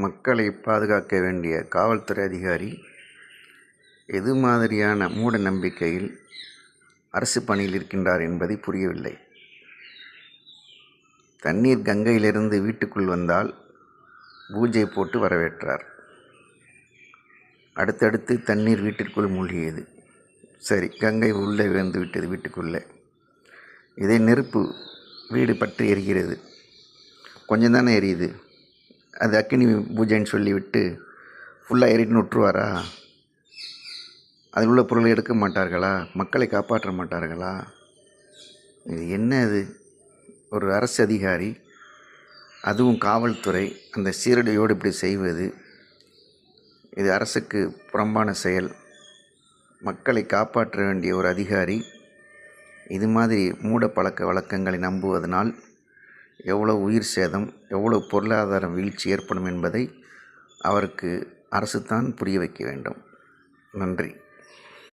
மக்களை பாதுகாக்க வேண்டிய காவல்துறை அதிகாரி எது மாதிரியான மூட நம்பிக்கையில் அரசு பணியில் இருக்கின்றார் என்பதை புரியவில்லை. தண்ணீர் கங்கையிலிருந்து வீட்டுக்குள் வந்தால் பூஜை போட்டு வரவேற்றார். அடுத்தடுத்து தண்ணீர் வீட்டிற்குள் மூழ்கியது. சரி, கங்கை உள்ளே வந்து விட்டது வீட்டுக்குள்ளே. இதே நெருப்பு வீடு பற்றி எரிகிறது. கொஞ்சம் தானே எரியுது, அது அக்கினி பூஜைன்னு சொல்லிவிட்டு ஃபுல்லாக எரிட்டுன்னு விட்டுருவாரா? அதில் உள்ள பொருளை எடுக்க மாட்டார்களா? மக்களை காப்பாற்ற மாட்டார்களா? இது என்ன? இது ஒரு அரசு அதிகாரி, அதுவும் காவல்துறை அந்த சீரடியோடு இப்படி செய்வது, இது அரசுக்கு புறம்பான செயல். மக்களை காப்பாற்ற வேண்டிய ஒரு அதிகாரி இது மாதிரி மூட பழக்க வழக்கங்களை நம்புவதனால் எவ்வளோ உயிர் சேதம், எவ்வளோ பொருளாதார வீழ்ச்சி ஏற்படும் என்பதை அவருக்கு அரசு தான் புரிய வைக்க வேண்டும். நன்றி.